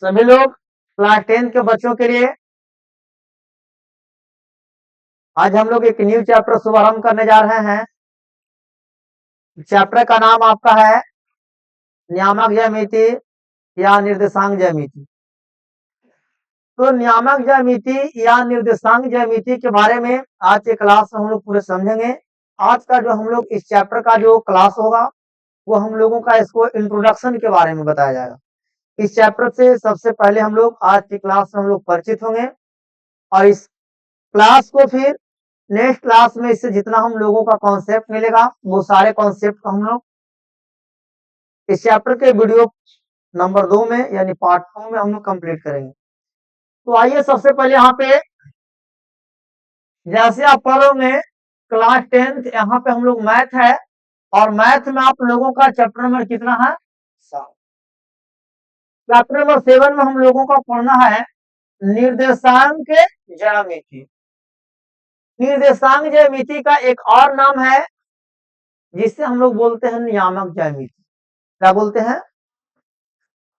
सभी लोग क्लास 10 के बच्चों के लिए आज हम लोग एक न्यू चैप्टर शुभारंभ करने जा रहे हैं। चैप्टर का नाम आपका है नियामक ज्यामिति या निर्देशांक ज्यामिति। तो नियामक ज्यामिति या निर्देशांक ज्यामिति के बारे में आज के क्लास में हम लोग पूरे समझेंगे। आज का जो हम लोग इस चैप्टर का जो क्लास होगा वो हम लोगों का इसको इंट्रोडक्शन के बारे में बताया जाएगा। इस चैप्टर से सबसे पहले हम लोग आज की क्लास में हम लोग परिचित होंगे और इस क्लास को फिर नेक्स्ट क्लास में इससे जितना हम लोगों का कॉन्सेप्ट मिलेगा वो सारे कॉन्सेप्ट को हम लोग इस चैप्टर के वीडियो नंबर 2 में यानी पार्ट 2 में हम लोग कंप्लीट करेंगे। तो आइए सबसे पहले यहाँ पे जैसे आप पढ़ोगे क्लास 10 यहाँ पे हम लोग मैथ है और मैथ में आप लोगों का चैप्टर नंबर कितना है? 7। चैप्टर नंबर 7 में हम लोगों का पढ़ना है निर्देशांक ज्यामिति। निर्देशांक ज्यामिति का एक और नाम है जिससे हम लोग बोलते हैं नियामक ज्यामिति। क्या बोलते हैं?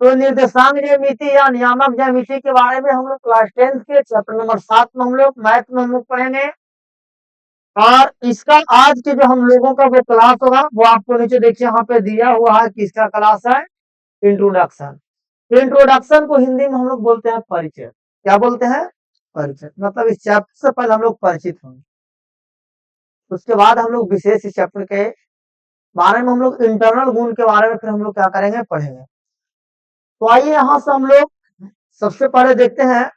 तो निर्देशांक ज्यामिति या नियामक ज्यामिति के बारे में हम लोग क्लास 10 के चैप्टर नंबर 7 में हम लोग मैथ में हम लोग पढ़ेंगे और इसका आज के जो हम लोगों का जो क्लास होगा वो आपको नीचे देखिए यहाँ पे दिया हुआ है। किसका क्लास है? इंट्रोडक्शन। इंट्रोडक्शन को हिंदी में हम लोग बोलते हैं परिचय। क्या बोलते हैं? परिचय। मतलब इस चैप्टर से पहले हम लोग परिचित होंगे, उसके बाद हम लोग विशेष इस चैप्टर के बारे में हम लोग इंटरनल गुण के बारे में फिर हम लोग क्या करेंगे? पढ़ेंगे। तो आइए यहां से हम लोग सबसे पहले देखते हैं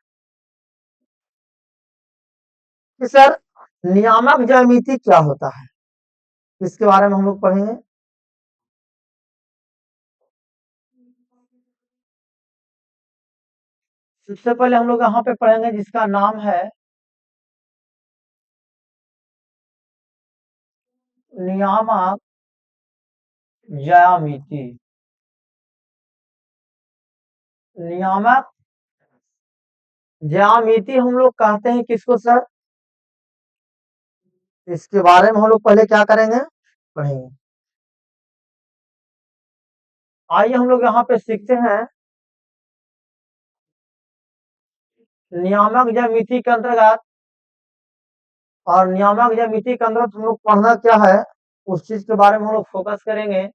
कि सर नियामक ज्यामिति क्या होता है, इसके बारे में हम लोग पढ़ेंगे। सबसे पहले हम लोग यहाँ पे पढ़ेंगे जिसका नाम है नियामक ज्यामिति। नियामक ज्यामिति हम लोग कहते हैं किसको सर? इसके बारे में हम लोग पहले क्या करेंगे? पढ़ेंगे। आइए हम लोग यहाँ पे सीखते हैं नियामक ज्यामिति के अंतर्गत, और नियामक ज्यामिति के अंतर्गत हम लोग पढ़ना क्या है उस चीज के बारे में हम लोग फोकस करेंगे।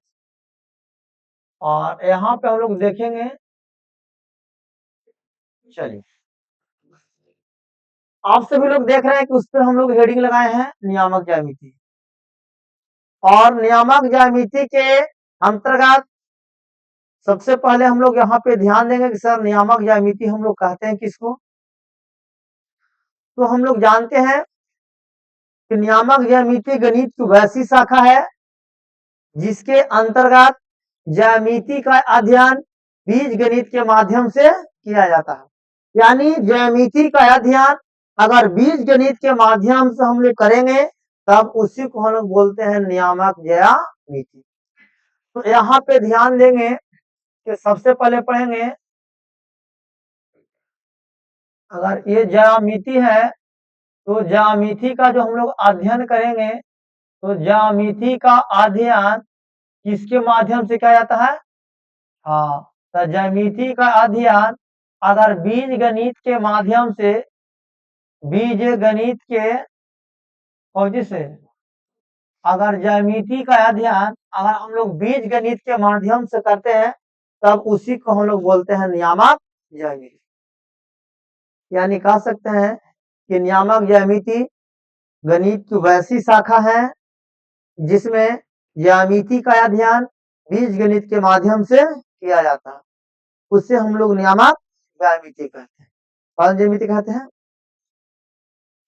और यहाँ पे हम लोग देखेंगे, चलिए आप सभी लोग देख रहे हैं कि उस पर हम लोग हेडिंग लगाए हैं नियामक ज्यामिति। और नियामक ज्यामिति के अंतर्गत सबसे पहले हम लोग यहाँ पे ध्यान देंगे कि सर नियामक ज्यामिति हम लोग कहते हैं किसको? तो हम लोग जानते हैं कि नियामक ज्यामिति गणित की वैसी शाखा है जिसके अंतर्गत ज्यामिति का अध्ययन बीज गणित के माध्यम से किया जाता है। यानी ज्यामिति का अध्ययन अगर बीज गणित के माध्यम से हम लोग करेंगे तब उसी को हम लोग बोलते हैं नियामक ज्यामिति। तो यहाँ पे ध्यान देंगे कि सबसे पहले पढ़ेंगे, अगर ये ज्यामिति है तो ज्यामिति का जो हम लोग अध्ययन करेंगे तो ज्यामिति का अध्ययन किसके माध्यम से किया जाता है? हाँ, तो ज्यामिति का अध्ययन अगर बीज गणित के माध्यम से, बीज गणित के और से अगर ज्यामिति का अध्ययन अगर हम लोग बीज गणित के माध्यम से करते हैं तब उसी को हम लोग बोलते हैं नियामक ज्यामिति। यानी कह सकते हैं कि नियामक ज्यामिति गणित की वैसी शाखा है जिसमें ज्यामिति का अध्ययन बीज गणित के माध्यम से किया जाता है, उससे हम लोग नियामक ज्यामिति कहते हैं। कौन ज्यामिति कहते हैं?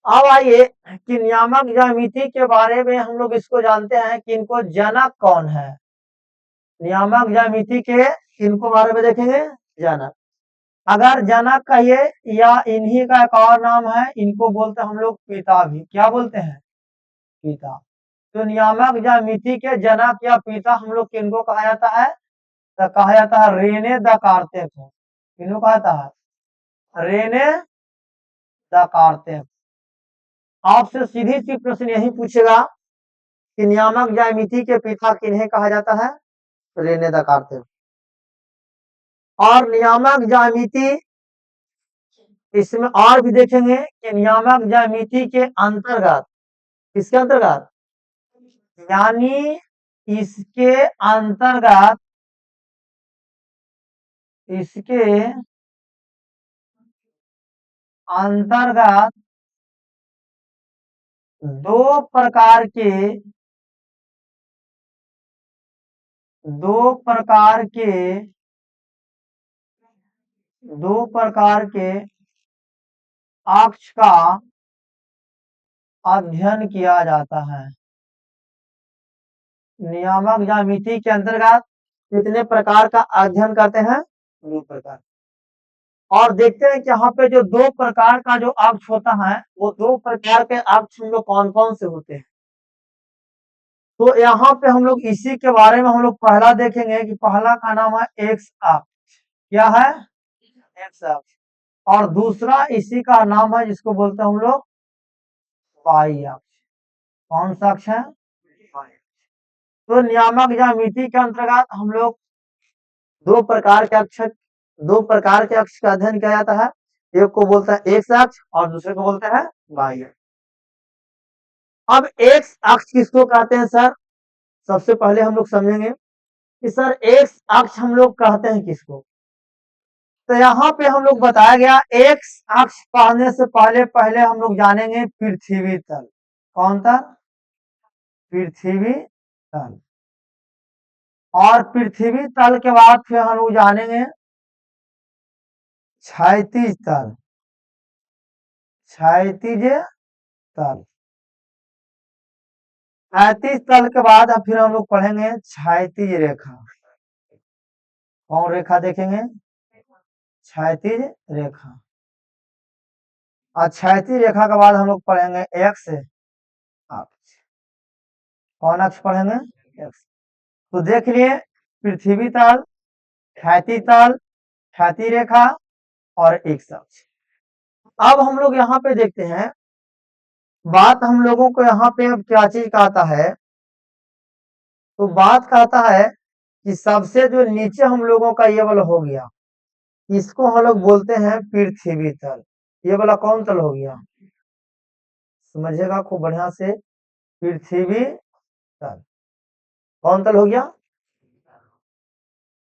अब आइए कि नियामक ज्यामिति के बारे में हम लोग इसको जानते हैं कि इनको जनक कौन है। नियामक ज्यामिति के इनको बारे में देखेंगे, जनक। अगर जनक कहिए या इन्हीं का एक और नाम है, इनको बोलते हैं हम लोग पिता भी। क्या बोलते हैं? पिता। तो नियामक ज्यामिति के जनक या पिता हम लोग किनको कहा जाता है? तो कहा जाता है रेने दकार्ते को। किनको कहा जाता है? रेने दकार्ते। आपसे सीधी सी प्रश्न यही पूछेगा कि नियामक ज्यामिति के पिता किन्हें कहा जाता है? रेने दकार्ते। और नियामक ज्यामिति, इसमें और भी देखेंगे कि नियामक ज्यामिति के अंतर्गत, किसके अंतर्गत, यानी इसके अंतर्गत, इसके अंतर्गत दो प्रकार के, दो प्रकार के, दो प्रकार के अक्ष का अध्ययन किया जाता है। नियामक ज्यामिति के अंतर्गत कितने प्रकार का अध्ययन करते हैं, दो प्रकार। और देखते हैं कि यहाँ पे जो दो प्रकार का जो अक्ष होता है, वो दो प्रकार के अक्ष हम लोग कौन कौन से होते हैं। तो यहाँ पे हम लोग इसी के बारे में हम लोग पहला देखेंगे कि पहला का नाम है एक्स अक्ष। क्या है, एक्स अक्ष। और दूसरा इसी का नाम है जिसको बोलते हैं हम लोग वाई अक्ष। कौन सा अक्ष है, वाई अक्ष। तो नियामक ज्यामिति के अंतर्गत हम लोग दो प्रकार के अक्ष, दो प्रकार के अक्ष का अध्ययन किया जाता है। एक को बोलते हैं एक्स अक्ष और दूसरे को बोलते हैं वाई अक्ष। अब एक्स अक्ष किसको कहते हैं सर, सबसे पहले हम लोग समझेंगे कि सर एक्स अक्ष हम लोग कहते हैं किसको। तो यहाँ पे हम लोग बताया गया एक्स अक्ष पढ़ने से पहले पहले हम लोग जानेंगे पृथ्वी तल। कौन था, पृथ्वी तल। और पृथ्वी तल के बाद फिर हम लोग जानेंगे क्षैतिज तल, क्षैतिज तल। क्षैतिज तल के बाद फिर हम लोग पढ़ेंगे क्षैतिज रेखा। कौन रेखा देखेंगे, क्षैतिज रेखा। और क्षैतिज रेखा के बाद हम लोग पढ़ेंगे एक्स अक्ष। कौन अक्ष पढ़ेंगे, एक्स। तो देख लिए पृथ्वी तल, क्षैतिज तल, क्षैतिज रेखा और एक्स अक्ष। अब हम लोग यहाँ पे देखते हैं, बात हम लोगों को यहाँ पे अब क्या चीज कहता है, तो बात कहता है कि सबसे जो नीचे हम लोगों का ये वाला हो गया, इसको हम लोग बोलते हैं पृथ्वी तल। ये वाला कौन तल हो गया, समझिएगा खूब बढ़िया से, पृथ्वी तल। कौन तल हो गया,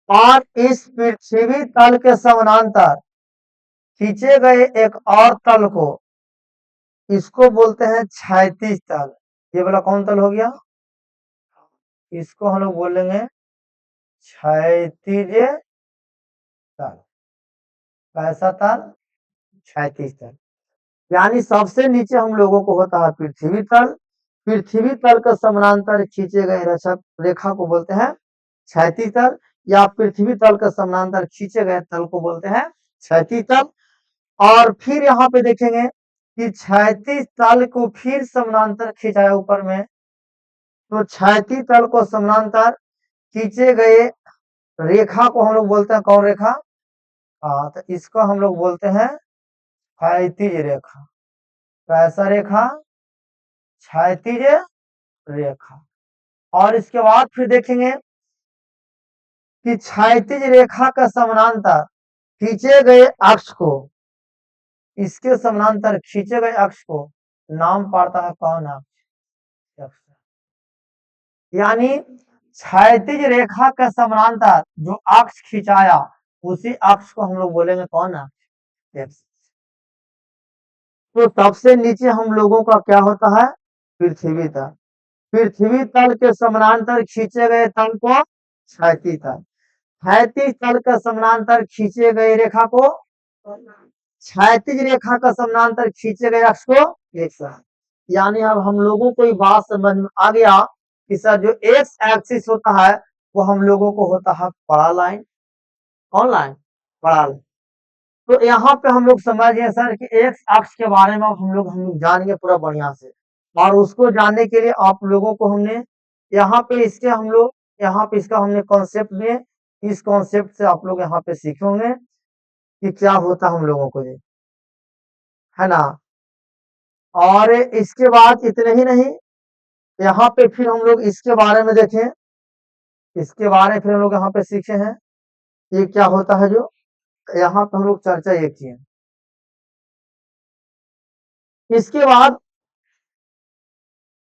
और इस पृथ्वी तल के समानांतर खींचे गए एक और तल को, इसको बोलते हैं क्षैतिज तल। ये वाला कौन तल हो गया, इसको हम लोग बोलेंगे क्षैतिज तल। कैसा तल, क्षैतिज तल। यानी सबसे नीचे हम लोगों को होता है पृथ्वी तल, पृथ्वी तल के समानांतर खींचे गए रेखा को बोलते हैं क्षैतिज तल, या पृथ्वी तल के समानांतर खींचे गए तल को बोलते हैं क्षैतिज तल। और फिर यहाँ पे देखेंगे कि क्षैतिज तल को फिर समानांतर खींचाया ऊपर में, तो क्षैतिज तल को समानांतर खींचे गए रेखा को हम लोग बोलते हैं कौन रेखा, तो इसको हम लोग बोलते हैं क्षैतिज रेखा। कैसा रेखा, क्षैतिज रेखा। और इसके बाद फिर देखेंगे कि क्षैतिज रेखा का समानांतर खींचे गए अक्ष को, इसके समानांतर खींचे गए अक्ष को नाम पड़ता है कौन अक्ष। यानी क्षैतिज रेखा के समानांतर जो अक्ष खिंचाया, उसी अक्ष को हम लोग बोलेंगे कौन अक्ष। तो सबसे नीचे हम लोगों का क्या होता है, पृथ्वी तल। पृथ्वी तल के समानांतर खींचे गए तल को क्षैतिज तल, क्षैतिज तल के समानांतर खींचे गए रेखा को, क्षैतिज रेखा का समानांतर खींचे गए अक्ष को एक्स। यानी अब हम लोगों को बात समझ में आ गया कि सर जो एक्स एक्सिस होता है वो हम लोगों को होता है बड़ा लाइन। कौन लाइन, बड़ा लाइन। तो यहाँ पे हम लोग समझ गए सर कि एक्स अक्ष के बारे में हम लोग जानेंगे पूरा बढ़िया से। और उसको जानने के लिए आप लोगों को हमने यहाँ पे इसके हम लोग यहाँ पे इसका हमने कॉन्सेप्ट दिए, इस कॉन्सेप्ट से आप लोग यहाँ पे सीखेंगे कि क्या होता हम लोगों को, ये है ना। और इसके बाद इतने ही नहीं, यहाँ पे फिर हम लोग इसके बारे में देखें, इसके बारे में फिर हम लोग यहाँ पे सीखे हैं ये क्या होता है जो यहाँ पे हम लोग चर्चा ये किए। इसके बाद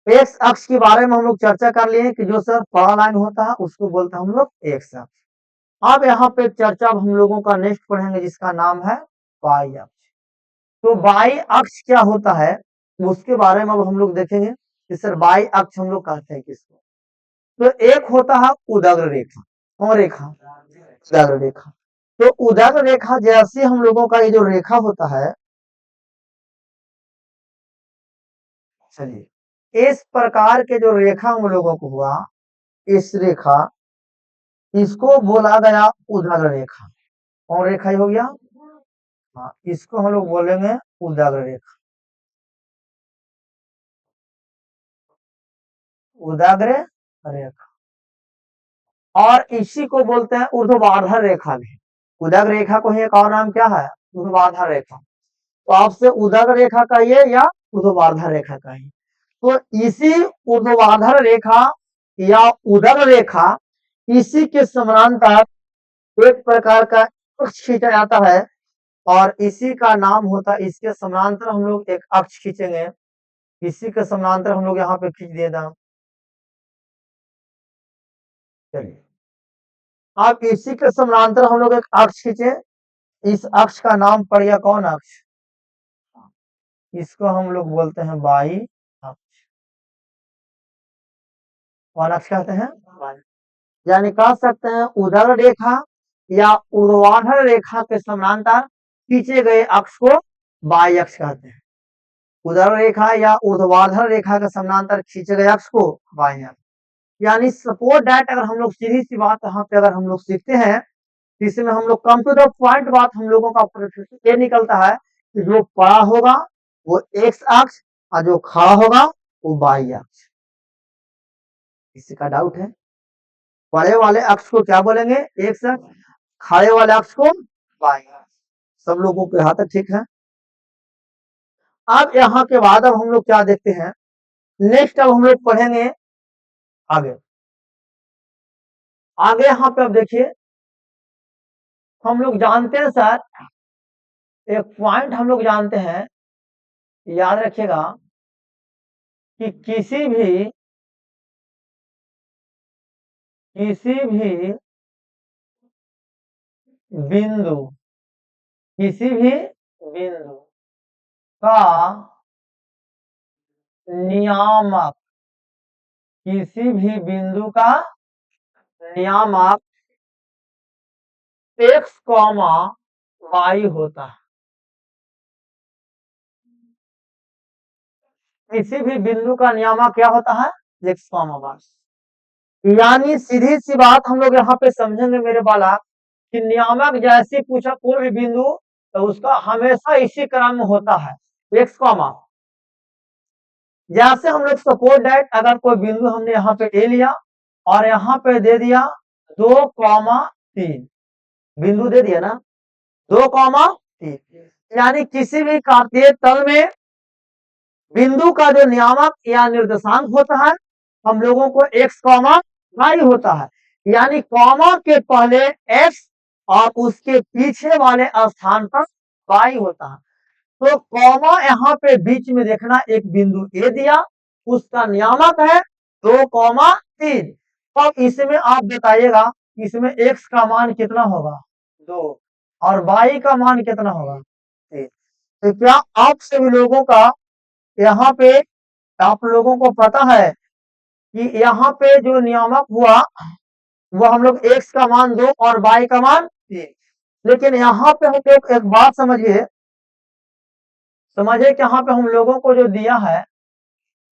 एक्स अक्ष के बारे में हम लोग चर्चा कर लिए कि जो सर बड़ा लाइन होता है उसको बोलते हैं हम लोग एक्स अक्ष। अब यहाँ पे चर्चा हम लोगों का नेक्स्ट पढ़ेंगे जिसका नाम है वाई अक्ष। तो वाई अक्ष क्या होता है उसके बारे में अब हम लोग देखेंगे कि सर वाई अक्ष हम लोग कहते हैं किसको। तो एक होता है उदग्र रेखा और रेखा उदग्र रेखा। तो उदग्र रेखा जैसे हम लोगों का ये जो रेखा होता है, चलिए इस प्रकार के जो रेखा हम लोगों को हुआ, इस रेखा इसको बोला गया उदग्र रेखा। कौन रेखा हो गया? हाँ, इसको हम लोग बोलेंगे उदग्र रेखा। उदग्र रेखा और इसी को बोलते हैं ऊर्ध्वाधर रेखा भी। उदग्र रेखा को ही एक और नाम क्या है? ऊर्ध्वाधर रेखा। तो आपसे उदग्र रेखा कहिए या ऊर्ध्वाधर रेखा कहिए। तो इसी ऊर्ध्वाधर रेखा या उदग्र रेखा इसी के समानांतर एक प्रकार का अक्ष खींचा जाता है और इसी का नाम होता है, इसके समानांतर हम लोग एक अक्ष खींचेंगे, इसी के समानांतर हम लोग यहाँ पे खींच दिए था। चलिए अब इसी के समानांतर हम लोग एक अक्ष खींचे, इस अक्ष का नाम पड़ गया कौन अक्ष? इसको हम लोग बोलते हैं वाई अक्ष। कौन अक्ष कहते हैं? यानी कह सकते हैं उदग्र रेखा या ऊर्ध्वाधर रेखा के समानांतर खींचे गए अक्ष को वाई अक्ष कहते हैं। उदग्र रेखा या ऊर्ध्वाधर रेखा के समानांतर खींचे गए अक्ष को वाई अक्ष। यानी सपोर्ट दैट अगर हम लोग सीधी सी बात यहाँ पे अगर हम लोग सीखते हैं, इसमें हम लोग कम टू द पॉइंट बात हम लोगों का ये निकलता है कि जो पड़ा होगा वो एक्स अक्ष और जो खड़ा होगा वो वाई अक्ष। किसी का डाउट है? पड़े वाले अक्ष को क्या बोलेंगे? एक्स अक्ष, खड़े वाले अक्ष को वाई अक्ष। सब लोगों के यहाँ तक ठीक है। अब यहाँ के बाद अब हम लोग क्या देखते हैं, नेक्स्ट अब हम लोग पढ़ेंगे आगे। आगे यहाँ पे अब देखिए हम लोग जानते हैं सर, एक पॉइंट हम लोग जानते हैं, याद रखिएगा कि किसी भी बिंदु किसी भी बिंदु का नियामक, किसी भी बिंदु का नियामक एक्स कॉमा वाई होता है। किसी भी बिंदु का नियामक क्या होता है? X comma y. यानी सीधी सी बात हम लोग यहाँ पे समझेंगे मेरे बाला कि नियामक जैसे पूछा कोई भी बिंदु तो उसका हमेशा इसी क्रम में होता है एक्स कॉमा। जैसे हम लोग सपोर्ट दैट अगर कोई बिंदु हमने यहाँ पे ले लिया और यहाँ पे दे दिया 2,3 बिंदु दे दिया ना, 2,3, यानी किसी भी कार्तीय तल में बिंदु का जो नियामक या निर्देशांक होता है हम लोगों को एक्स कॉमा वाई होता है। यानी कॉमा के पहले एक्स और उसके पीछे वाले स्थान पर वाई होता है। तो कॉमा यहाँ पे बीच में देखना, एक बिंदु ए दिया, उसका नियामक है 2,3। अब इसमें आप बताइएगा इसमें एक्स का मान कितना होगा? 2 और वाई का मान कितना होगा? 3। तो क्या आप सभी लोगों का यहाँ पे आप लोगों को पता है कि यहाँ पे जो नियामक हुआ वो हम लोग एक्स का मान 2 और वाई का मान 3। लेकिन यहाँ पे हम लोग एक बात समझिए कि यहाँ पे हम लोगों को जो दिया है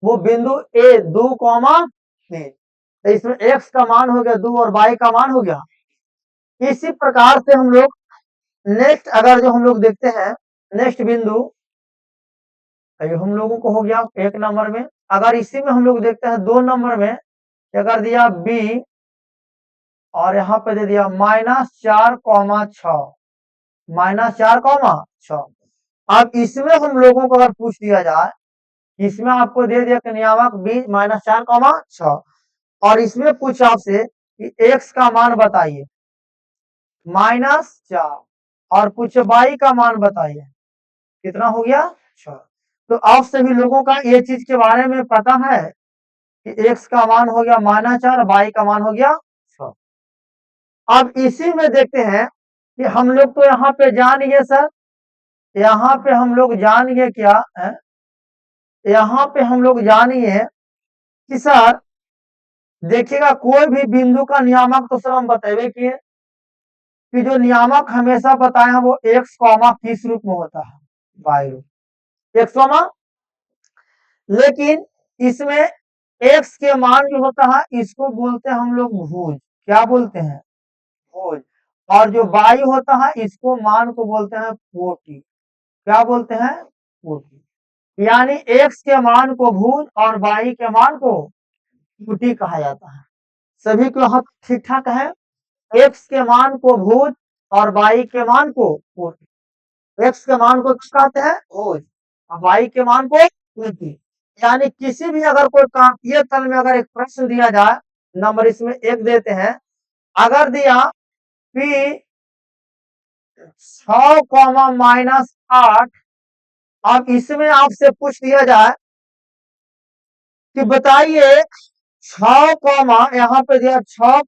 वो बिंदु ए 2,3, तो इसमें एक्स का मान हो गया 2 और वाई का मान हो गया। इसी प्रकार से हम लोग नेक्स्ट अगर जो हम लोग देखते हैं नेक्स्ट बिंदु हम लोगों को हो गया 1 नंबर में। अगर इसी में हम लोग देखते हैं 2 नंबर में अगर दिया बी और यहाँ पे दे दिया -4,6, -4,6। अब इसमें हम लोगों को अगर पूछ दिया जाए, इसमें आपको दे दिया कि नियामक बी -4,6 और इसमें पूछ आपसे कि एक्स का मान बताइए, -4 और पूछे y का मान बताइए कितना हो गया 6। तो आप सभी लोगों का ये चीज के बारे में पता है कि x का मान हो गया -4 और y का मान हो गया 6। अब इसी में देखते हैं कि हम लोग तो यहाँ पे जान गए सर, यहाँ पे हम लोग जान गए क्या है, यहाँ पे हम लोग जान गए कि सर देखिएगा कोई भी बिंदु का नियामक तो सर हम बतेबे किए कि जो नियामक हमेशा बताए हैं वो x कॉमा किस रूप में होता है, y रूप x कॉमा, लेकिन इसमें x के मान जो होता है इसको बोलते हैं हम लोग भुज, क्या बोलते हैं भुज, और जो y होता है इसको मान को बोलते हैं कोटि, क्या बोलते हैं कोटि, यानी x के मान को भुज और y के मान को कोटि कहा जाता है। सभी को यहाँ ठीक ठाक है, x के मान को भुज और y के मान को कोटि, x के मान को किस कहते हैं भुज और y के मान को कोटि, यानी किसी भी अगर कोई कांपीय तल में अगर एक प्रश्न दिया जाए, नंबर इसमें 1 देते हैं, अगर दिया कि 6 -8, अब इसमें आपसे पूछ दिया जाए कि बताइए 6 यहाँ पे दिया 6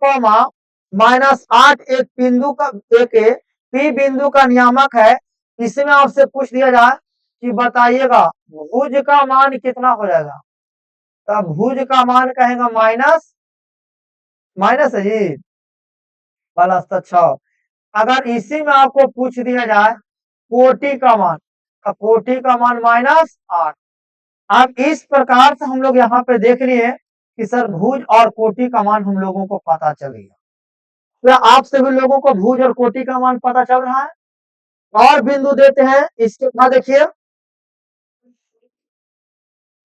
-8 एक बिंदु का एक पी बिंदु का नियामक है, इसमें आपसे पूछ दिया जाए कि बताइएगा भुज का मान कितना हो जाएगा, तब भुज का मान कहेगा माइनस है जी प्लस 6। अगर इसी में आपको पूछ दिया जाए कोटि का मान, कोटि का मान -8। अब इस प्रकार से हम लोग यहाँ पे देख लिए कि सर भुज और कोटि का मान हम लोगों को पता चल गया। क्या आप सभी लोगों को भुज और कोटि का मान पता चल रहा है? और बिंदु देते हैं, इसके बाद देखिए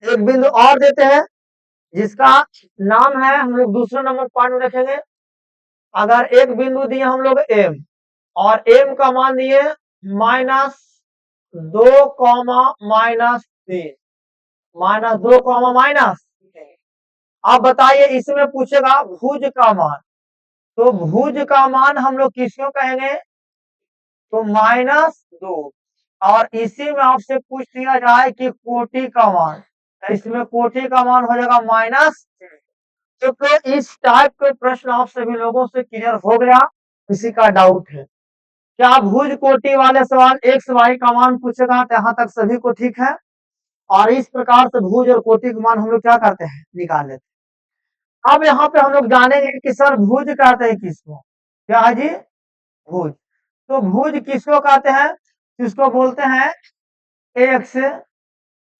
एक बिंदु और देते हैं जिसका नाम है, हम लोग दूसरे नंबर पॉइंट में रखेंगे। अगर एक बिंदु दिए हम लोग m और m का मान दिए -2, -3, -2, अब बताइए इसमें पूछेगा भुज का मान, तो भुज का मान हम लोग किसको कहेंगे, तो -2, और इसी में आपसे पूछ दिया जाए कि कोटि का मान, तो इसमें कोटि का मान हो जाएगा -3। क्योंकि इस टाइप के प्रश्न आप सभी लोगों से क्लियर हो गया, किसी का डाउट है क्या भुज कोटि वाले सवाल x y का मान पूछेगा, तो यहाँ तक सभी को ठीक है। और इस प्रकार से भुज और कोटि का मान हम लोग क्या करते हैं निकाल लेते हैं। अब यहाँ पे हम लोग जानेंगे कि सर भुज कहते हैं किसको, क्या है जी भुज, तो भुज किसको कहते हैं, किसको बोलते हैं x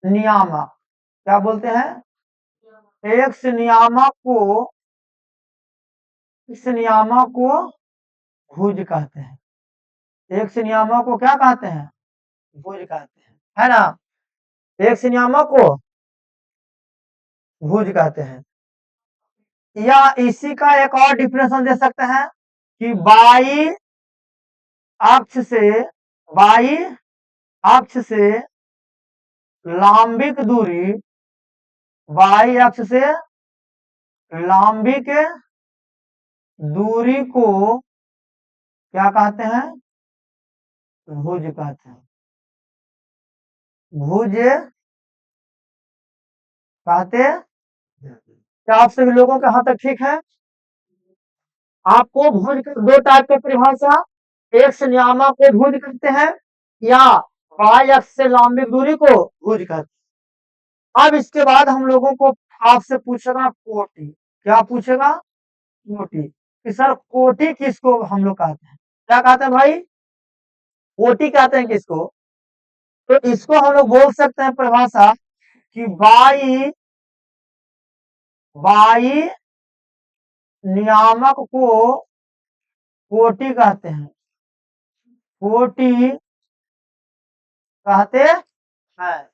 नियामक, क्या बोलते हैं x नियामक को, इस नियामक को भुज कहते हैं, x नियामक को क्या कहते हैं भुज कहते हैं, है ना, x नियामक को भुज कहते हैं। या इसी का एक और डिफिनेशन दे सकते हैं कि y अक्ष से लांबिक दूरी, y अक्ष से लांबिक दूरी को क्या कहते हैं भुज कहते हैं, भुज कहते हैं। क्या आप सभी लोगों के यहाँ तक ठीक है? आपको भुज के दो टाइप की परिभाषा, x नियामक को भुज कहते हैं या y अक्ष से लांबिक दूरी को भुज कहते हैं। अब इसके बाद हम लोगों को आपसे पूछेगा कोटि, क्या पूछेगा कोटि, कि सर कोटि किसको हम लोग कहते हैं, क्या कहते हैं भाई कोटि कहते हैं किसको, तो इसको हम लोग बोल सकते हैं परिभाषा कि y नियामक को कोटि कहते हैं, कोटि कहते हैं,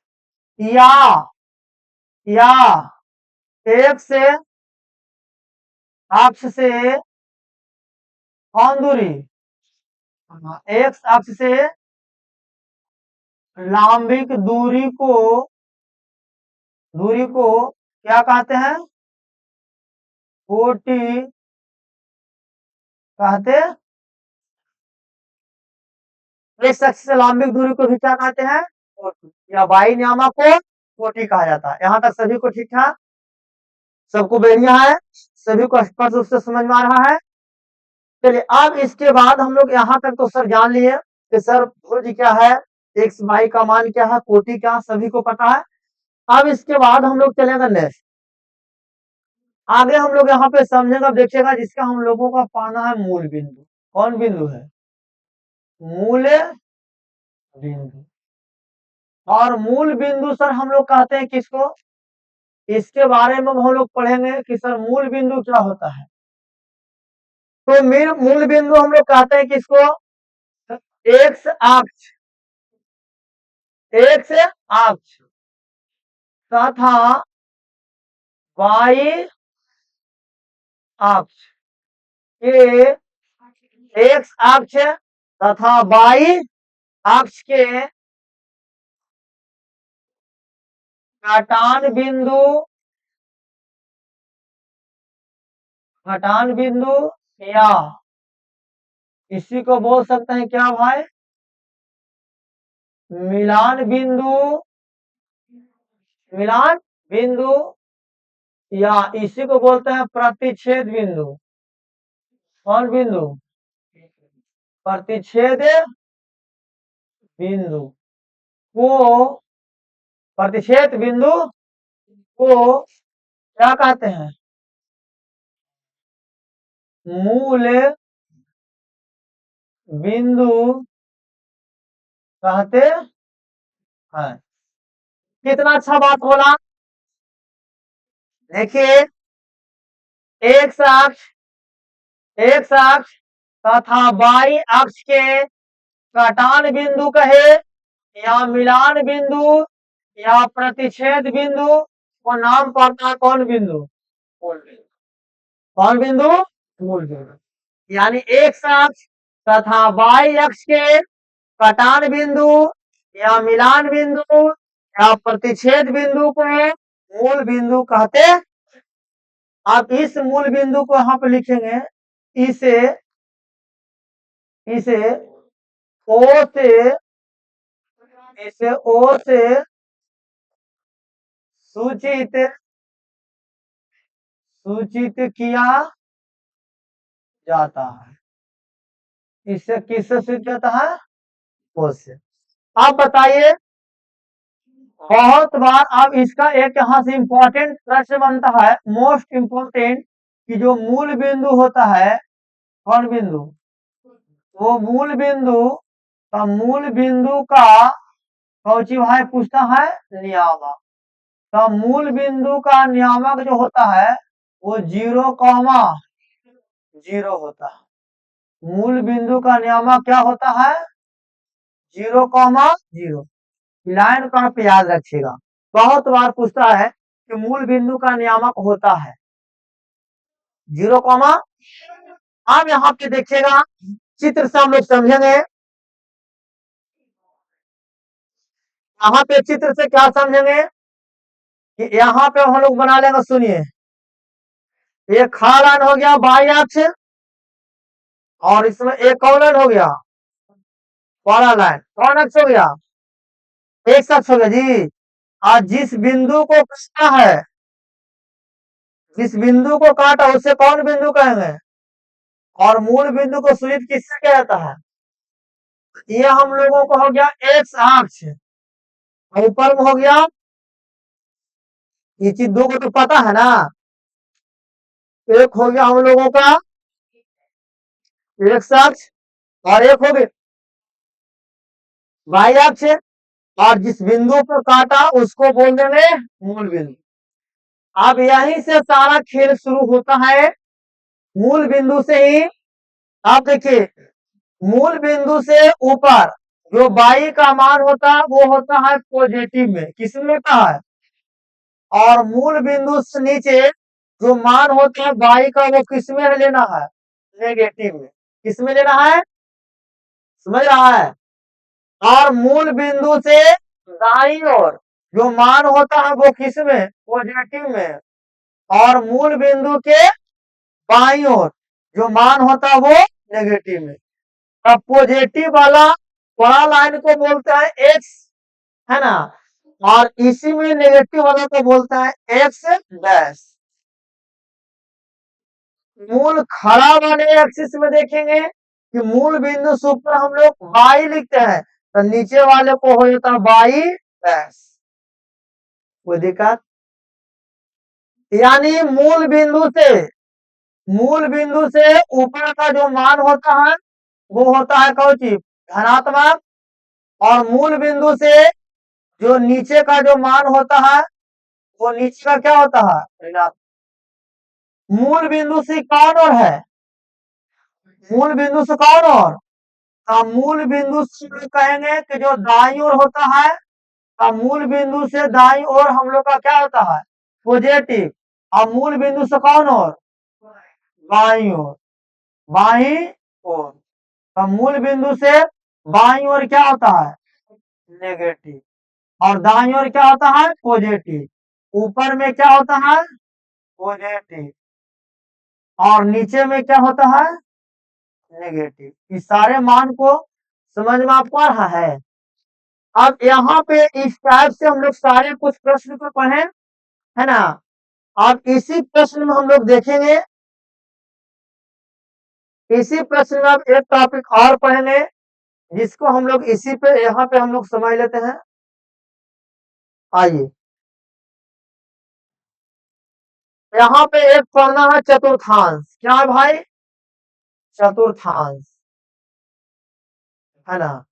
या एक से अक्ष से कौन दूरी, x अक्ष से लांबिक दूरी को क्या कहते हैं कोटि कहते x अक्ष से लंबिक दूरी को भी क्या कहते हैं, कोटि, या वायु नियामक को कोटि कहा जाता है। यहाँ तक सभी को ठीक ठाक, सबको बढ़िया है, सभी को स्पष्ट रूप से समझ में आ रहा है। चलिए अब इसके बाद हम लोग यहाँ तक तो सर जान लिए कि सर भुज क्या है, एक्स वाई का मान क्या है, कोटि क्या, सभी को पता है। अब इसके बाद हम लोग चलेंगे नेक्स्ट, आगे हम लोग यहाँ पे समझेंगे, देखिएगा जिसका हम लोगों का पाना है मूल बिंदु। कौन बिंदु है, मूल बिंदु। और मूल बिंदु सर हम लोग कहते हैं किसको, इसके बारे में हम लोग पढ़ेंगे कि सर मूल बिंदु क्या होता है। तो मूल बिंदु हम लोग कहते हैं किसको, एक्स अक्ष, एक्स अक्ष तथा वाई अक्ष के, एक्स अक्ष तथा वाई अक्ष के घटान बिंदु, घटान बिंदु या इसी को बोल सकते हैं क्या भाई, मिलान बिंदु, मिलान बिंदु, या इसी को बोलते हैं प्रतिच्छेद बिंदु। कौन बिंदु, प्रतिच्छेद बिंदु को, प्रतिच्छेद बिंदु को क्या कहते हैं, मूल बिंदु कहते हैं। कितना अच्छा बात बोला। देखिए एक्स अक्ष, एक्स अक्ष तथा वाई अक्ष के घटान बिंदु कहे या मिलान बिंदु या प्रतिच्छेद बिंदु को नाम पड़ता है कौन बिंदु, मूल बिंदु। कौन बिंदु, मूल बिंदु। यानी एक्स अक्ष तथा वाई अक्ष के घटान बिंदु या मिलान बिंदु या प्रतिच्छेद बिंदु को मूल बिंदु कहते। आप इस मूल बिंदु को यहाँ पे लिखेंगे, इसे, इसे ओ से, इसे ओ से सूचित, सूचित किया जाता है। इससे किससे सूचित होता है, ओ से। आप बताइए, बहुत बार अब इसका एक यहाँ से इंपॉर्टेंट प्रश्न बनता है, मोस्ट इंपॉर्टेंट, कि जो मूल बिंदु होता है, कौन बिंदु, वो मूल बिंदु का, मूल बिंदु का कौची भाई पूछता है, नियामक। तो मूल बिंदु का नियामक जो होता है वो 0, 0 होता है। मूल बिंदु का नियामक क्या होता है, 0, 0। लाइन को आप याद रखिएगा, बहुत बार पूछता है कि मूल बिंदु का नियामक होता है 0, आप यहाँ पे देखिएगा, चित्र से हम लोग समझेंगे। यहाँ पे चित्र से क्या समझेंगे कि यहाँ पे हम लोग बना लेंगे, सुनिए, ये खड़ा लाइन हो गया बाई अक्ष, और इसमें एक कौन लाइन हो गया, बड़ा लाइन। कौन अक्ष हो गया, एक अक्ष हो गया जी। और जिस बिंदु को काटा है, जिस बिंदु को काटा उसे कौन बिंदु कहेंगे, और मूल बिंदु को सूचित किससे किया जाता है, ये हम लोगों को हो गया एक्स अक्ष, ऊपर में हो गया, ये चीज दो को तो पता है ना, एक हो गया हम लोगों का एक्स अक्ष और एक हो गया वाई अक्ष, और जिस बिंदु पर काटा उसको बोल देंगे मूल बिंदु। अब यहीं से सारा खेल शुरू होता है, मूल बिंदु से ही। आप देखिए, मूल बिंदु से ऊपर जो वाई का मान होता है वो होता है पॉजिटिव में, किसमें होता है, और मूल बिंदु से नीचे जो मान होता है वाई का वो किसमें लेना है, नेगेटिव में। किसमें लेना है, समझ रहा है। और मूल बिंदु से दाईं ओर जो मान होता है वो किसमें, पॉजिटिव में, और मूल बिंदु के बाईं ओर जो मान होता है वो नेगेटिव में। अब पॉजिटिव वाला बड़ा लाइन को बोलते हैं एक्स, है ना, और इसी में नेगेटिव वाला को बोलता है एक्स डैश। मूल खड़ा वाले एक्सिस में देखेंगे कि मूल बिंदु से ऊपर हम लोग बाई लिखते हैं, तो नीचे वाले को हो जाता है बाई डैश। कोई दिक्कत? यानी मूल बिंदु से ऊपर का जो मान होता है वो होता है कौची धनात्मक, और मूल बिंदु से जो नीचे का जो मान होता है वो नीचे का क्या होता है ऋणात्मक। मूल बिंदु से कौन और है, मूल बिंदु से कौन और, मूल बिंदु से कहेंगे कि जो दाईं ओर होता है, मूल बिंदु से दाईं ओर हम लोग का क्या होता है पॉजिटिव, और मूल बिंदु से कौन और बाईं ओर, बाईं ओर, तो मूल बिंदु से बाईं ओर क्या होता है नेगेटिव, और दाईं ओर क्या होता है पॉजिटिव। ऊपर में क्या होता है पॉजिटिव, और नीचे में क्या होता है नेगेटिव। इस सारे मान को समझ में आपको आ रहा है। अब यहाँ पे इस टाइप से हम लोग सारे कुछ प्रश्न को पढ़े, है ना। अब इसी प्रश्न में हम लोग देखेंगे, इसी प्रश्न में अब एक टॉपिक और पढ़ेंगे जिसको हम लोग इसी पे यहाँ पे हम लोग समझ लेते हैं। आइए, यहाँ पे एक पढ़ना है चतुर्थांश। क्या है भाई चतुर्थांश, है ना।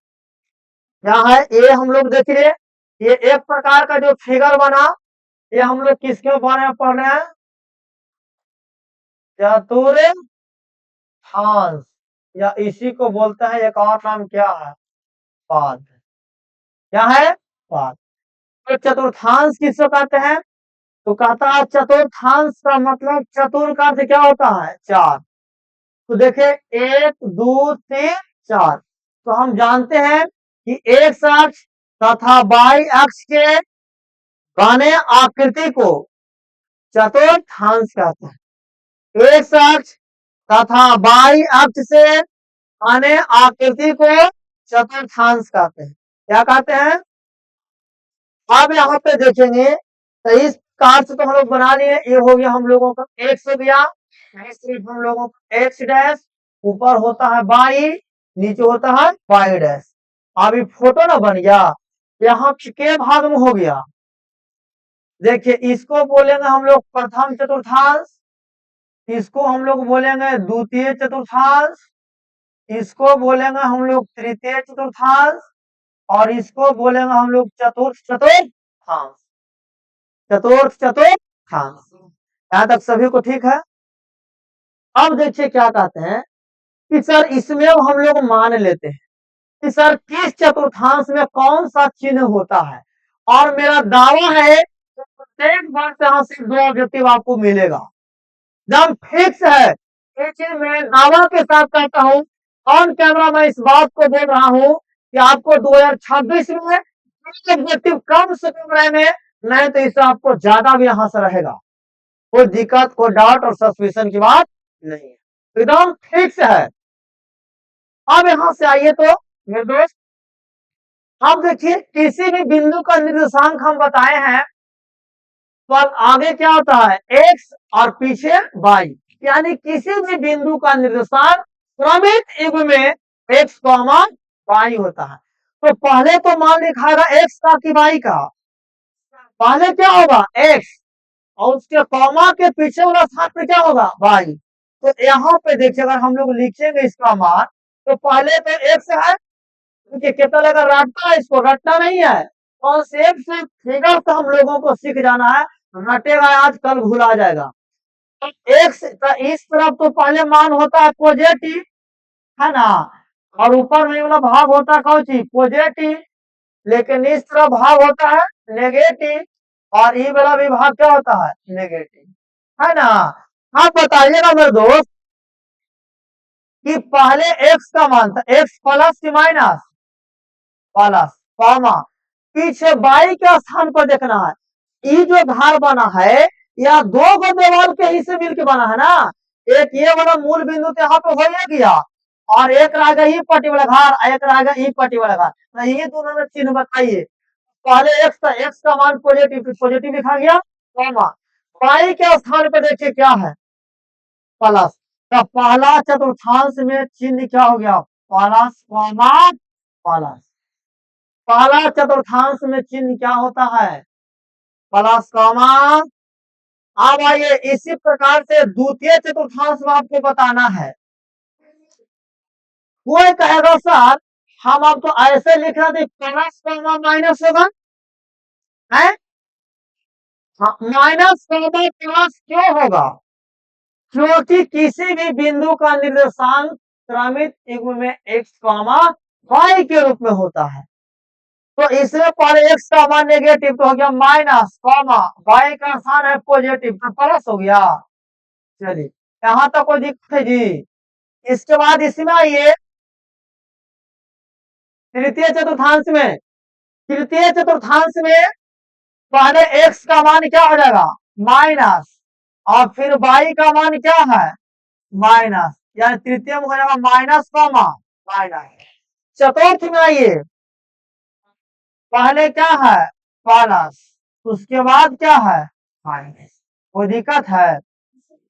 क्या है ये हम लोग देख रहे, ये एक प्रकार का जो फिगर बना, ये हम लोग किसके बारे में पढ़ रहे हैं चतुर्थांश, या इसी को बोलते हैं एक और नाम क्या है पाद। क्या है पाद। तो चतुर्थांश किसको कहते हैं, तो कहता है चतुर्थांश का मतलब चतुर का अर्थ क्या होता है चार। तो देखे 1 2 3 4, तो हम जानते हैं कि एक्स अक्ष तथा वाई अक्ष के बने आकृति को चतुर्थांश कहते हैं। एक्स अक्ष तथा वाई अक्ष से बने आकृति को चतुर्थांश कहते हैं। क्या कहते हैं, अब यहाँ पे देखेंगे तो इस कार से तो हम लोग बना लिए, ये हो गया हम लोगों का एक्स हो गया, सिर्फ हम लोगों का एक्स डैश, ऊपर होता है बाई, नीचे होता है वाई डैश। अब ये फोटो ना बन गया, यहाँ के भाग में हो गया। देखिए इसको बोलेंगे हम लोग प्रथम चतुर्थांश, इसको हम लोग बोलेंगे द्वितीय चतुर्थांश, इसको बोलेंगे हम लोग तृतीय चतुर्थांश, और इसको बोलेंगे हम लोग चतुर्थ चतुर्थांश। चतुर्थ चतुर्थांश, यहाँ तक सभी को ठीक है। अब देखिए क्या कहते हैं कि सर इसमें हम लोग मान लेते हैं कि सर किस चतुर्थांश में कौन सा चिन्ह होता है, और मेरा दावा है कि प्रत्येक बार से यहाँ से 2 ऑब्जेक्टिव आपको मिलेगा, जब फिक्स है। ये चीज मैं दावा के साथ कहता हूँ, ऑन कैमरा मैं इस बात को बोल रहा हूँ कि आपको 2026 में ऑब्जेक्टिव कम से कम रहेंगे, नहीं तो इससे आपको ज्यादा भी यहाँ से रहेगा। कोई दिक्कत कोई डाउट और सस्पेंशन की बात नहीं है, एकदम फिक्स है। अब यहां से आइए तो मेरे दोस्त, अब देखिए किसी भी बिंदु का निर्देशांक हम बताए हैं, तो अब आगे क्या होता है एक्स और पीछे वाई, यानी किसी भी बिंदु का निर्देशांक क्रमिक युग्म में एक्स कॉमा वाई होता है। तो पहले तो मान लिखाएगा एक्स का कि वाई का, पहले क्या होगा एक्स, और उसके कॉमा के पीछे वाला स्थान पे क्या होगा वाई। तो यहाँ पे देखिए अगर हम लोग लिखेंगे इसका मान, तो पहले तो एक्स है, क्योंकि कितना लगा रटना, इसको रटना नहीं है, कॉन्सेप्ट से फिगर तो हम लोगों को सीख जाना है, रटेगा आज कल भूला जाएगा। एक्स इस तरफ तो पहले मान होता है पॉजिटिव, है ना, और ऊपर में वाला भाग होता है कौन सी पॉजिटिव, लेकिन इस तरफ भाग होता है नेगेटिव, और ये वाला भी भाग क्या होता है नेगेटिव, है ना। आप बताइएगा मेरे दोस्त कि पहले एक्स का मान था एक्स प्लस की माइनस प्लस कॉमा, पीछे बाई के स्थान पर देखना है। ये जो धार बना है या 2 देवाल के हिस्से मिलकर बना है ना, एक ये वाला मूल बिंदु तो यहाँ पे हो गया, और एक रहेगा ई पट्टी वाला घर, एक रहेगा ई पट्टी वाला घर। तो ये दोनों में चिन्ह बताइए। पहले एक्स का मान पॉजिटिव लिखा गया, कॉमा वाई के स्थान पे देखिए क्या है, प्लस। तो पहला चतुर्थांश में चिन्ह क्या हो गया, प्लस कॉमा प्लस। पहला चतुर्थांश में चिन्ह क्या होता है, प्लस कॉमा। अब आइए इसी प्रकार से द्वितीय चतुर्थांश में आपको बताना है। कोई कहेगा सर हम आपको ऐसे लिख रहे थे प्लस कॉमा माइनस होगा, है माइनस कॉमा प्लस क्यों होगा, क्योंकि किसी भी बिंदु का निर्देशांक क्रमित युग्म में x कॉमा y के रूप में होता है। तो इसमें पहले x का मान नेगेटिव तो हो गया माइनस कॉमा y का स्थान है पॉजिटिव तो प्लस हो गया। चलिए यहां तक कोई दिक्कत है जी। इसके बाद इसमें आइए तृतीय चतुर्थांश में पहले x का मान क्या हो जाएगा माइनस, और फिर y का मान क्या है माइनस, यानी तृतीय में हो जाएगा माइनस कॉमा माइनस। चतुर्थ में आइए पहले क्या है प्लस, उसके बाद क्या है माइनस। कोई दिक्कत है,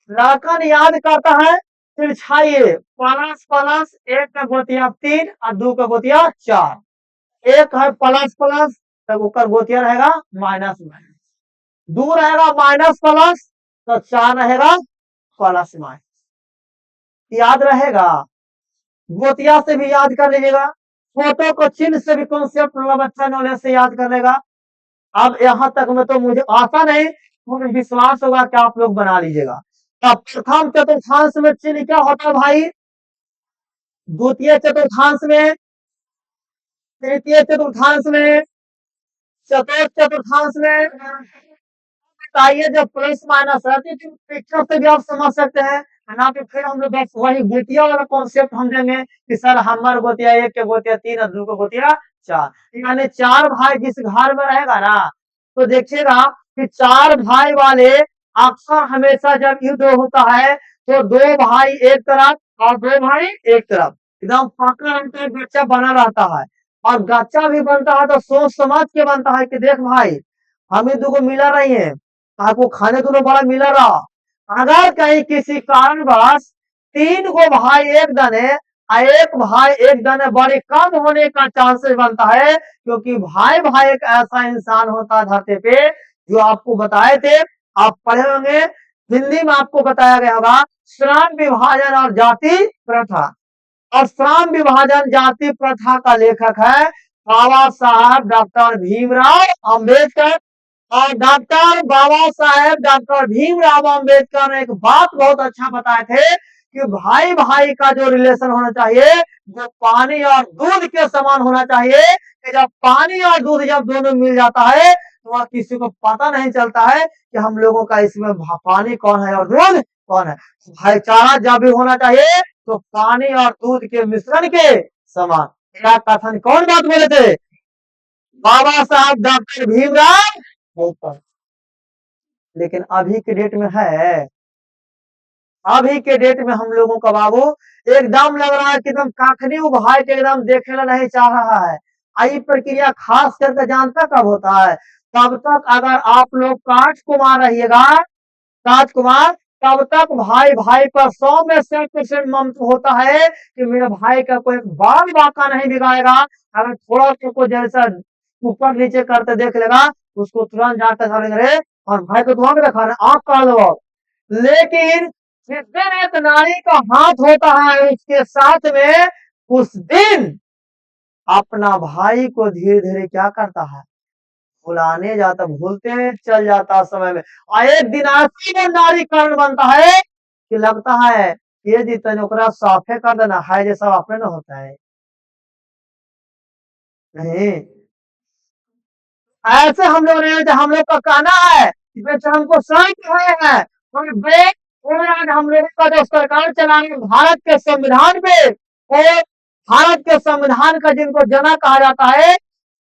लड़कन याद करता है फिर छाइए प्लस प्लस, एक का गोतिया 3 और 2 का गोतिया 4, एक है प्लस प्लस तब ऊपर गोतिया रहेगा माइनस माइनस, 2 रहेगा माइनस प्लस तो 4 रहेगा प्लस माइनस। याद रहेगा, गोतिया से भी याद कर लीजिएगा, फोटो को चिन्ह से भी कॉन्सेप्ट बच्चा नॉलेज से याद कर लेगा। अब यहां तक में तो मुझे आशा नहीं, मुझे विश्वास होगा कि आप लोग बना लीजिएगा। तब प्रथम चतुर्थांश में चिन्ह क्या होता है भाई, द्वितीय चतुर्थांश में, तृतीय चतुर्थांश में, चतुर्थ चतुर्थांश में बताइए जब प्लस माइनस रहती है पिक्चर से भी आप समझ सकते हैं ना। फिर हम लोग बस वही गोतिया वाला कॉन्सेप्ट हम देंगे कि सर हमारे गोतिया 1 के गोतिया 3 और 2 के गोतिया 4, यानी 4 भाई जिस घर में रहेगा ना तो देखिएगा कि 4 भाई वाले अक्सर हमेशा जब युद्ध होता है तो 2 भाई एक तरफ और 2 भाई एक तरफ, एकदम पकड़ का गच्चा बना रहता है। और गच्चा भी बनता है तो सोच समझ के बनता है कि देख भाई हम ही 2 को मिला रही है, आपको खाने दोनों बड़ा मिला रहा। अगर कहीं किसी कारणवश 3 को भाई एक दने और 1 भाई एक दने बड़े कम होने का चांसेस बनता है, क्योंकि भाई भाई एक ऐसा इंसान होता है धरती पे जो आपको बताए थे, आप पढ़े होंगे हिंदी में आपको बताया गया होगा श्रम विभाजन और जाति प्रथा। और श्रम विभाजन जाति प्रथा का लेखक है बाबा साहब डॉक्टर भीमराव अंबेडकर। और डॉक्टर बाबा साहेब डॉक्टर भीमराव अंबेडकर ने एक बात बहुत अच्छा बताए थे कि भाई भाई का जो रिलेशन होना चाहिए वो पानी और दूध के समान होना चाहिए, कि जब पानी और दूध जब दोनों मिल जाता है तो वह किसी को पता नहीं चलता है कि हम लोगों का इसमें पानी कौन है और दूध कौन है। भाईचारा जब भी होना चाहिए तो पानी और दूध के मिश्रण के समान। यह कथन कौन बात बोले थे, बाबा साहब डॉक्टर भीमराव। लेकिन अभी के डेट में है, अभी के डेट में हम लोगों का बाबू एकदम लग रहा है कि एकदम काखनी भाई के एकदम देखने नहीं चाह रहा है। आई प्रक्रिया खास करके जानता कब होता है, तब तक अगर आप लोग राजकुमार रहिएगा, राजकुमार, तब तक भाई भाई पर 100 में 100% ममता होता है कि मेरे भाई का कोई बाल बाका नहीं बिगाड़ेगा। अगर थोड़ा सा कोई जैसा ऊपर नीचे करते देख लेगा उसको तुरंत जाकर धरेंगे और भाई को दुआ में रखा आप कर दो। लेकिन जिस दिन एक नारी का हाथ होता है उसके साथ में, उस दिन अपना भाई को धीरे धीरे क्या करता है भुलाने जाता, भूलते चल जाता समय में। और एक दिन ऐसी में नारी कारण बनता है कि लगता है ये जितने ओकरा साफे कर देना है जैसा अपने न होता है। नहीं ऐसे हम लोग नहीं, हम लोग का कहना है कि हमको सही कहे हैं आज हम लोगों का जो सरकार चलाने भारत के संविधान पे, और भारत के संविधान का जिनको जना कहा जाता है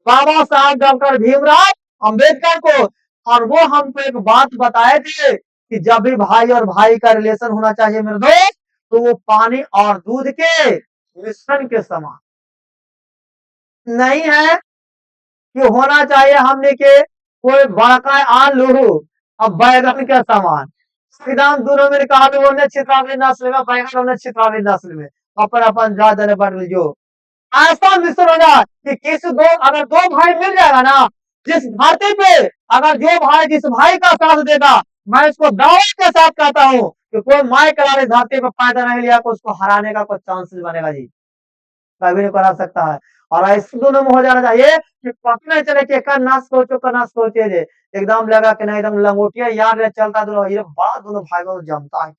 बाबा साहब डॉक्टर भीमराव अंबेडकर को। और वो हमको एक बात बताए थे कि जब भी भाई और भाई का रिलेशन होना चाहिए मेरे दोस्त तो वो पानी और दूध के मिश्रण के समान नहीं है कि होना चाहिए हमने के कोई बड़का आलू अब बैगन के समान एकदम दोनों में कहा वो छित्रावी नस्ल में बैगन छित्रावी नस्ल में अपन अपन ज्यादा बढ़ जो ऐसा मिश्रण हो जाए कि किसी दो अगर दो भाई मिल जाएगा ना जिस धरती पे अगर जो भाई जिस भाई का साथ देगा मैं इसको दावे के साथ कहता हूँ कि कोई माई करारे धरती पे पैदा नहीं लिया को उसको हराने का कोई चांसेस बनेगा जी कभी नहीं करा सकता है और ऐसे दोनों में हो जाना चाहिए कि पता नहीं चले कि का नाश पहुंचे जे एकदम लगा कि नहीं एकदम लंगोटिया यार रे चलता दोनों ये बड़ा दोनों भाई बहन जमता है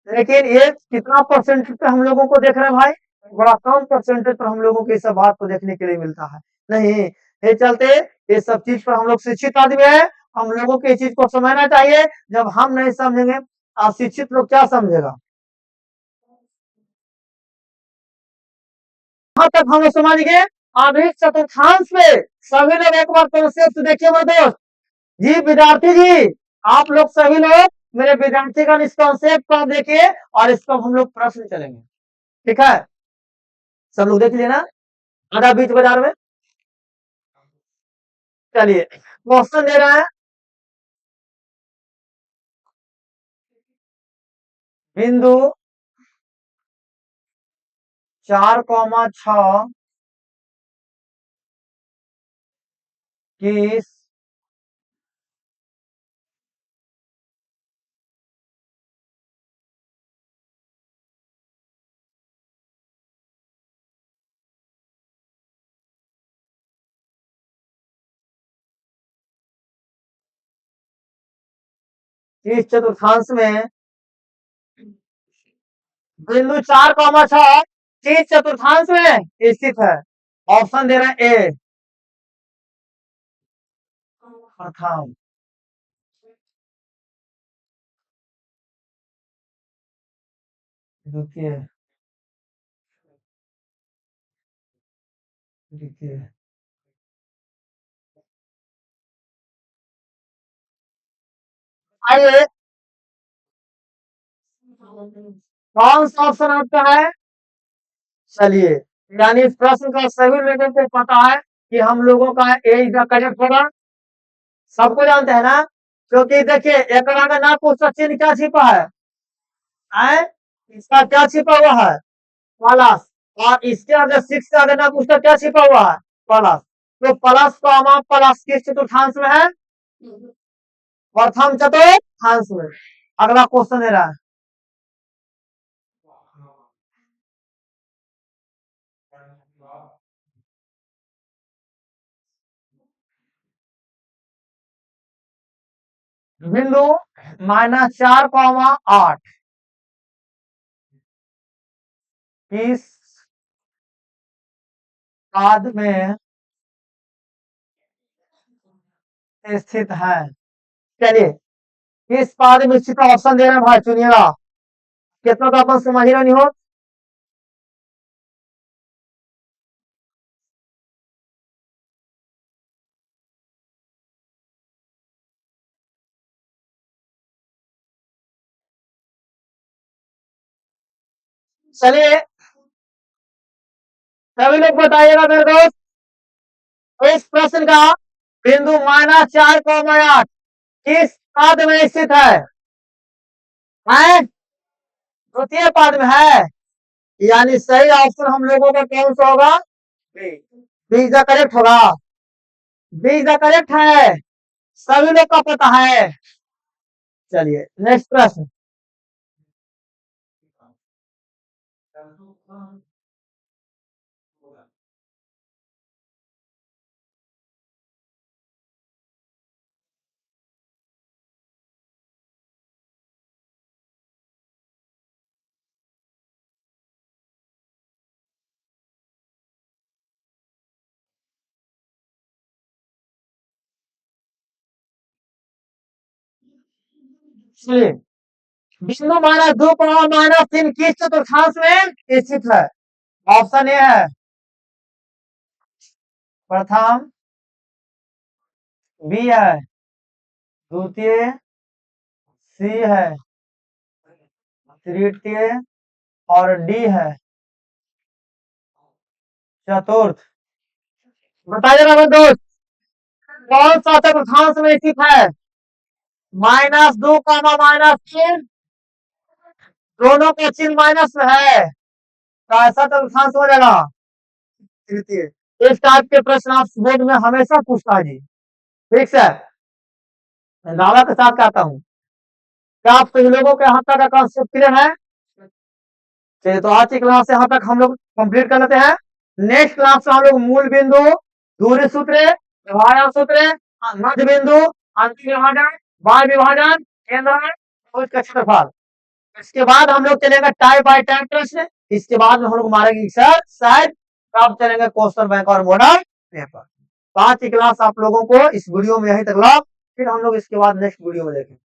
लेकिन ये कितना परसेंटेज पे हम लोगों को देख रहे हैं भाई बड़ा कम परसेंटेज पर हम लोगों को इस सब बात को देखने के लिए मिलता है नहीं ये चलते ये सब चीज पर हम लोग शिक्षित आदमी है हम लोगों को इस चीज को समझना चाहिए जब हम नहीं समझेंगे अशिक्षित लोग क्या समझेगा यहाँ तक हम लोग समझ गए अभी चतुर्थांश पे सभी लोग एक बार कॉन्सेप्ट देखिए मेरे दोस्त जी विद्यार्थी जी आप लोग सभी लोग मेरे विद्यार्थी का इस कॉन्सेप्ट को देखिए और इसको हम लोग प्रश्न चलेंगे ठीक है सब लोग देख लिए ना आधा बीच बाजार में चलिए क्वेश्चन दे रहा है बिंदु 4,6 की इस चतुर्थांश में बिंदु 4,6 किस चतुर्थांश में स्थित है ऑप्शन दे रहा है ए प्रथम द्वितीय द्वितीय आइए कौन सा ऑप्शन आपका है चलिए यानी इस प्रश्न का सभी लोगों को पता है कि हम लोगों का ए इज द करेक्ट होगा सबको जानते हैं ना क्योंकि देखिए एक अगर ना पूछता चिन्ह क्या छिपा है आए इसका क्या छिपा हुआ है प्लस और इसके अगर सिक्स से अगर ना पूछता क्या छिपा हुआ है प्लस तो प्लस को हम प्लस किस चतुर्थांश में है प्रथम चतुर्थांश में अगला क्वेश्चन है रहा है बिंदु -4,8 किस पाद में स्थित है चलिए किस पाद में स्थित ऑप्शन दे रहे हैं भाई चुनिएगा कितना तो अपन समझ रहे नहीं हो चलिए सभी लोग बताइएगा मेरे दोस्त तो इस प्रश्न का बिंदु -4,8 किस पाद में स्थित है द्वितीय पाद में है यानी सही ऑप्शन हम लोगों का कौन सा होगा बी द करेक्ट होगा बी द करेक्ट है सभी लोग का पता है चलिए नेक्स्ट प्रश्न चलिए बिंदु -2,-3 किस चतुर्थांश में स्थित है ऑप्शन ए है प्रथम बी है द्वितीय सी है तृतीय और डी है चतुर्थ। बताइएगा मेरे दोस्त, कौन सा चतुर्थांश में स्थित है? -2 -3, दोनों का चिन्ह माइनस में है, तो ऐसा चतुर्थांश हो जाएगा तृतीय। इस टाइप के प्रश्न आप बोर्ड में हमेशा पूछता है जी। ठीक से मैं दावा के साथ कहता हूँ। क्या आप सभी लोगों के यहाँ तक का कॉन्सेप्ट क्लियर है? चलिए, तो आज की क्लास यहाँ तक हम लोग कंप्लीट कर लेते हैं। नेक्स्ट क्लास में हम लोग मूल बिंदु, दूरी सूत्र, विभाजन सूत्र, मध्य बिंदु, अंतिम विभाजन, बाह्य विभाजन, केंद्र और इसका क्षेत्रफल। इसके बाद हम लोग चलेंगे टाइप बाय टाइप प्रश्न। इसके बाद में हम लोग मारेंगे सर शायद अब चलेंगे क्वेश्चन बैंक और मॉडल पेपर। तो आज की क्लास आप लोगों को इस वीडियो में यहीं तक ला, फिर हम लोग इसके बाद नेक्स्ट वीडियो में देखेंगे।